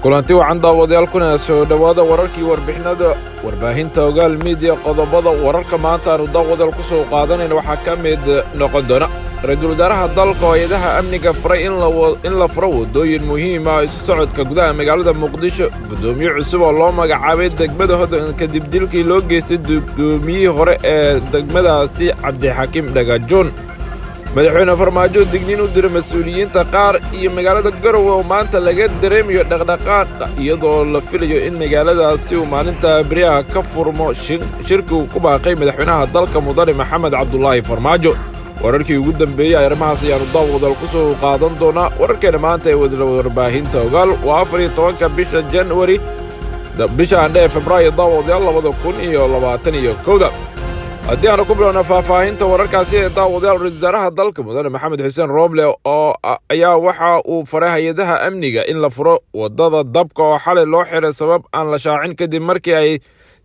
kulanti wacan daawadayaal kuna soo dhawaada wararkii warbaahinta ogaal media qodobada wararka maanta aanu daawadayaal ku soo qaadanayna waxaa ka mid noqon doona ra'iisul wasaaraha dalka oo hay'adaha amniga faray in la furo wadooyin muhiim ah isu socodka gudaha magaalada muqdisho gudoomiye cusub oo loo magacaabay degmada hodan kadib dilkii loo geystay gudoomiyihii hore ee degmadaasi cabdixakiim dhagajoon madaxweyne farmaajo digniin u diray mas'uuliyiinta qaar iyo magaalada garowe oo maanta laga dareemayo dhaqdhaqaaqa iyadoo la filayo in magaaladaasi uu maalinta beriyaha ka furmo shirki uu ku baaqay madaxweynaha dalka mudane maxamed cabdulaahi farmaajo wararkii ugu dambeeyey arrimahaas ayaanu daawadayaal ku soo qaadan doonaa wararkeena maanta ee warbaahinta ogaal waa 14 bisha January bisha Febraayo daawadayaal 2021 haddii aanu ku bilowna faahfaahinta wararkaasi ee daawadayaal ra'iisul wasaaraha dalka mudane maxamed xuseen rooble oo ayaa waxa uu faray hay'adaha amniga in la furo wadada dabka oo xalay loo xiray sabab aan la shaacin kadib markii ay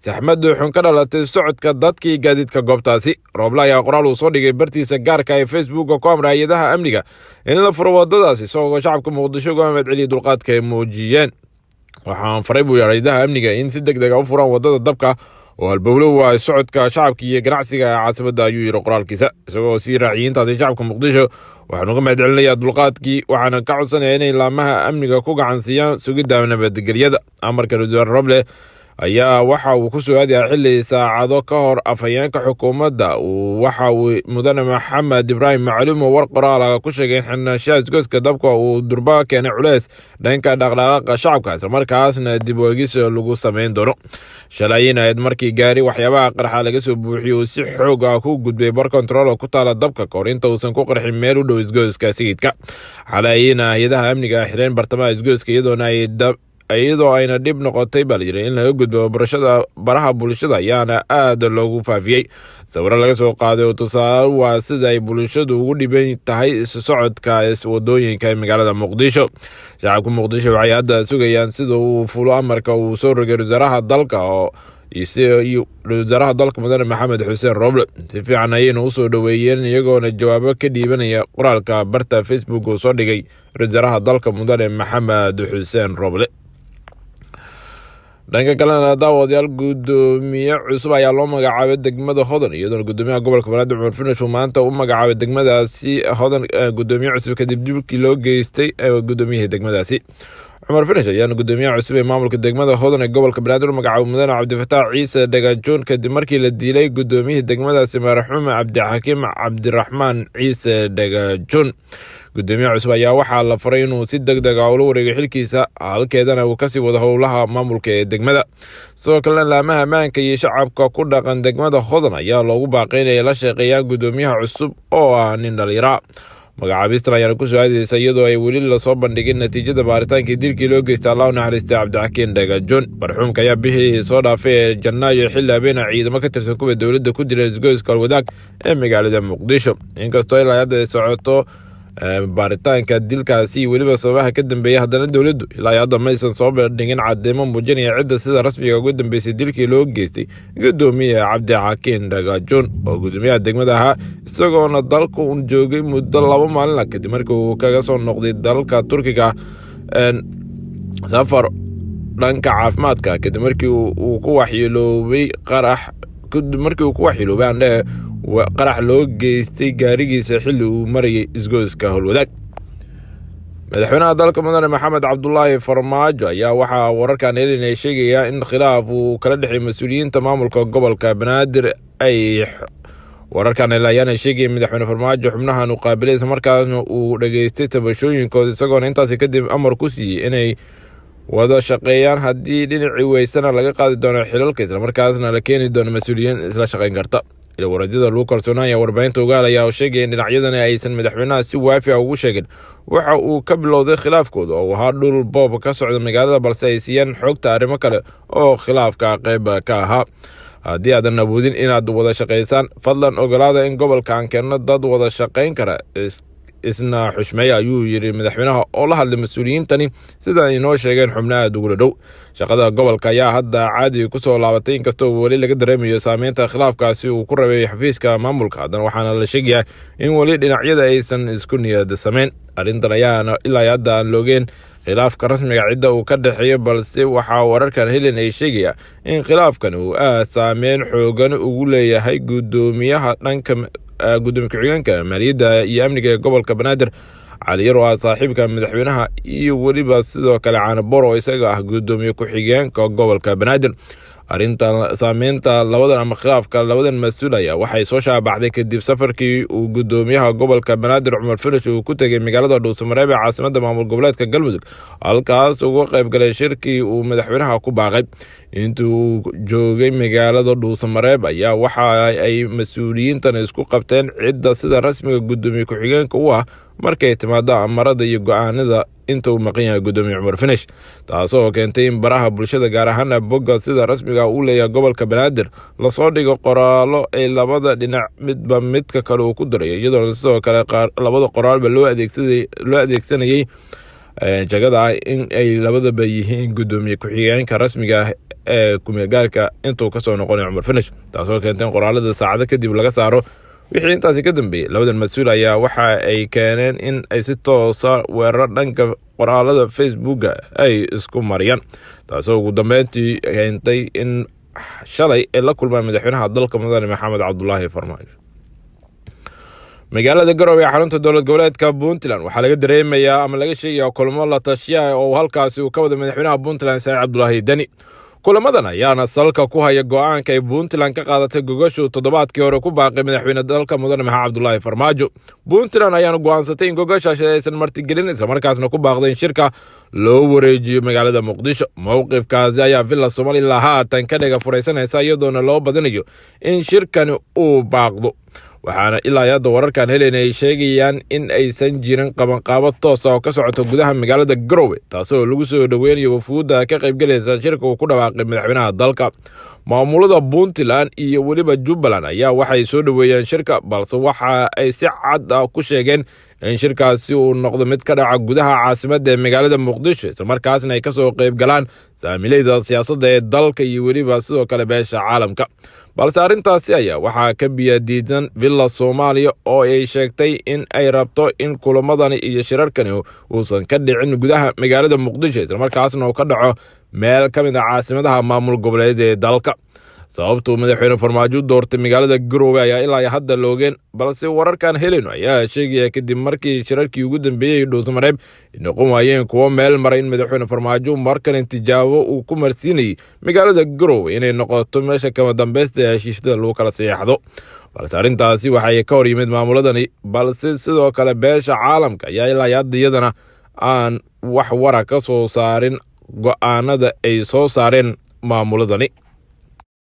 saxmaddu xun ka dhalatay socodka dadkii gaadiidka goobtaasi rooble ayaa qoraal uu soo dhigay bartiisa gaarka ee Facebook ku amray hay'adaha amniga in la furo wadadaasi isagoo shacabka muqdisho uga mahadceliyay dulqaadka ay muujiyeen waxaan faray buu hay'adaha amniga in si degdeg ah u furaan wadada dabka oo albowlo waa socodka shacabka iyo ganacsiga caasimada ayuu yiri qoraalkiisa isagoo si raaciyiintaasi shacabka muqdisho waxaanu ka mahadcelinayaa dulqaadkii waxaana ka codsanayaa inay laamaha amniga ku gacan siiyaan sugidda nabadgelyada amarka ra'iisul wasaare Roble ayaa waxa uu ku soo aadayaa xilli saacado ka hor afhayeenka xukuumadda waxa uu mudane maxamed ibraahim macluum war qoraal ku sheegay in xirnaanshaha isgoyska dabka uu durba keenay culays dhanka dhaqdhaqaaqa shacabka isla markaasna dib u eegis lagu samayn doono shalayeen ayd markii gaari waxyaabaha qarxa laga soo buuxiyay oo si xoog ah ku gudbay bar control oo ku taala dabka kahor inta uusan ku qarxin meel u dhow isgoyska sayidka xalayeen hay'adaha amniga xireen bartamaha isgoyska iyadoo ayna dhib noqotay baa layidhi in laga gudbo baraha bulshada ayaana aad loogu faafiyey sawiro laga soo qaaday oo tusaale waa sida ay bulshadu ugu dhiban tahay isu socodka wadooyinka magaalada muqdisho shacabka muqdisho waxay hadda sugayaan sida uu fulo amarka uu soo rogay wasaaraha dalka oo wasaaraha dalka mudane maxamed xuseen rooble si fiican ayayna u soo dhoweeyeen iyagoona jawaabo ka dhiibanaya qoraalka barta Facebook uu soo dhigay wasaaraha dalka mudane maxamed xuseen rooble dhanka kalena daawadayaal gudoomiye cusub ayaa loo magacaabay degmada hodan iyadoona gudoomiyaha gobolka banaadir cumar finish uu maanta u magacaabay degmadaasi hodan gudoomiye cusub kadib dibkii loo geystay gudoomiyihii degmadaasi cumar finish ayaana gudoomiyaha cusub ee maamulka degmada hodan ee gobolka banaadir u magacaabay mudane cabdifataax ciise dhagajoon kadib markii la dilay gudoomiyihii degmadaasi marxuum cabdixakiim cabdiraxmaan ciise dhagajoon gudoomiyaha cusub ayaa waxaa la faray inuu si degdeg ah ula wareegay xilkiisa halkeedana uu kasii wado howlaha maamulka ee degmada sidoo kalena laamaha ammaanka iyo shacabka ku dhaqan degmada hodan ayaa loogu baaqay inay la shaqeeyaan gudoomiyaha cusub oo ah nin dhalinyara magacaabistan ayaana ku soo aadaysa iyadoo ay weli lasoo bandhigin natiijada baaritaankii dilkii loo geystay allah u naxariistay cabdixakiin dhagajoon marxuumka ayaa bixii soo dhaafay ee janaayo xilli habeena ciidamo ka tirsan kuwa dowladda ku dileen isgoyska alwadaag ee magaalada muqdisho inkastoo ilaa hadda ay socoto baaritaanka dilkaasi weliba sababaha ka dambeeyay haddana dowladdu ilaa hadda maysan soo bandhigin cadeymo muujinaya cidda sida rasmiga ugu dambeysay dilkii loo geystay gudoomiye cabdixakiin dhagajoon oo gudoomiyaha degmada ahaa isagoona dalka uu joogay muddo 2 maalin kadib markii uu kaga soo noqday dalka Turkiga safar dhanka caafimaadka kadib markii uu ku waxyeeloobay qarax loo geystay gaarigiisa xilli uu marayay isgoyska howlwadaag madaxweynaha dalka mudane maxamed cabdulaahi farmaajo ayaa waxaa wararkan helinaya sheegaya in khilaaf uu kala dhexeeyay mas'uuliyiinta maamulka gobolka banaadir ay wararkan ayaana sheegaya madaxweyne farmaajo xubnahan uu qaabilay isla markaasna uu dhageystay tabashooyinkooda isagoona intaasi kadib amar ku siiyey inay wada shaqeeyaan haddii dhinacii weysana laga qaadi doono xilalka isla markaasna la keeni doono mas'uuliyiin isla shaqayn karta warajada lagu kalsoonaya warbaahinta ogaal ayaa sheegay in dhinacyadani aysan madaxweynaha si waafi ah ugu sheegin waxa uu ka bilowday khilaafkooda oo ahaa dhul boob ka socda magaalada balse ay siiyeen xogta arrimo kale oo khilaafka qayb ka ahaa haddii aadan awoodin inaad wada shaqaysaan fadlan ogolaada in gobolka aan keenno dad wada shaqayn kara isna xushmeeya ayuu yiri madaxweynaha oo la hadlay mas'uuliyiintani sida ay noo sheegeen xubnaha ugu dhow shaqada gobolka ayaa hadda caadi ku soo laabatay inkastoo wali laga dareemayo saameynta khilaafkaasi uu ku rabay xafiiska maamulka haddana waxaana la sheegayaa in wali dhinacyada aysan isku niyad sameyn arrintan ayaana ilaa hadda aan loogeen khilaafka rasmiga cidda uu ka dhexeeyo, balse waxaa wararkan helen ay sheegaya in khilaafkan uu saameyn xoogan ugu leeyahay gudoomiyaha dhanka gudoomiye ku-xigeenka maaliyadda iyo amniga ee gobolka Banaadir Cali Yaro oo saaxiibka madaxweynaha iyo weliba sidoo kale Caano Boro oo isaga ah gudoomiye ku-xigeenka gobolka Banaadir. arrintan saameynta labadan ama khilaafka labadan mas'uul ayaa waxay soo shaabaxday kadib safarkii uu gudoomiyaha gobolka Banaadir Cumar Finish uu ku tagay magaalada Dhuusamareeb ee caasimadda maamul goboleedka Galmudug, halkaas uga qayb galay shirkii uu madaxweynaha ku baaqay. intii uu joogay magaalada Dhuusamareeb ayaa waxa ay mas'uuliyiintan isku qabteen cidda sida rasmiga gudoomiye ku-xigeenka u ah markay timaado amarada iyo go'aanada inta uu maqan yahay gudoomiye Cumar Finish, taasoo keentay in baraha bulshada gaar ahaan bogga sida rasmiga u leeyahay gobolka Banaadir lasoo dhigo qoraallo ay labada dhinac midba midka kale uu ku daray, iyadoo sidoo kale labada qoraalba loo adeegsanayay jagada in ay labadaba yihiin gudoomiye ku-xigeenka rasmiga ah ee ku-meelgaarka intuu kasoo noqonay Cumar Finish, taasoo keentay in qoraalada saacado kadib laga saaro. wixii intaasi ka dambeeyay labadan mas'uul ayaa waxa ay keeneen in ay si toosa weerar dhanka qoraalada Facebook ay isku mariyaan, taasoo ugu dambeyntii keentay in shalay ay la kulmaan madaxweynaha dalka mudane Maxamed Cabdullaahi Farmaajo. magaalada Garowe ee xarunta dowlad goboleedka Puntland waxaa laga dareemayaa ama laga sheegayaa kulamo la tashiya oo halkaasi uu ka wada madaxweynaha Puntland Saciid Cabdullaahi Dani. kulamadan ayaana salka ku haya go'aanka ay Puntland ka qaadatay gogashu toddobaadkii hore ku baaqay madaxweyne dalka mudane Maxamed Cabdullaahi Farmaajo. Puntland ayaana go'aansatay in gogashaasi aysan martigelin isla markaasna ku baaqday in shirka loo wareejiyo magaalada Muqdisho. mowqifkaasi ayaa Villa Somaliland haatan ka dhiga furaysanaysa iyadoona loo badinayo in shirkani uu baaqdo, waxaana ilaa hadda wararkan helen ay sheegayaan in aysan jirin qabanqaabo toos ah oo ka socota gudaha magaalada Garowe, taasoo lagu soo dhaweynayo wafuudda ka qaybgalaysa shirka uu ku dhawaaqay madaxweynaha dalka. maamulada Puntland iyo weliba Jubbaland ayaa waxay soo dhaweeyeen shirka, balse waxa ay si cad ah ku sheegeen in shirkaasi uu noqdo mid ka dhaca gudaha caasimadda ee magaalada Muqdisho, isla markaasna ay kasoo qayb galaan saamilayda siyaasadda ee dalka iyo weliba sidoo kale beesha caalamka. balse arrintaasi ayaa waxaa ka biyadiidan Villa Soomaaliya oo ay sheegtay in ay rabto in kulamadani iyo shirarkani uusan ka dhicin gudaha magaalada Muqdisho, isla markaasna uu ka dhaco meel ka mid ah caasimadaha maamul goboleed ee dalka. sababtuu madaxweyne Farmaajo doortay magaalada Garowe ayaa ilaa hadda loogeen, balse wararkan heleno ayaa sheegaya kadib markii shirarkii ugu dambeeyay Dhuusamareeb noqon waayeen kuwo meel maray in madaxweyne Farmaajo markan tijaabo uu ku marsiinayay magaalada Garowe inay noqoto meesha kama dambaysta ee heshiisyada lagu kala saxeexdo. balse arrintaasi waxay ka hor yimid maamuladani, balse sidoo kale beesha caalamka ayaa ilaa hadda iyadana aan wax wara ka soo saarin go'aanada ay soo saareen maamuladani.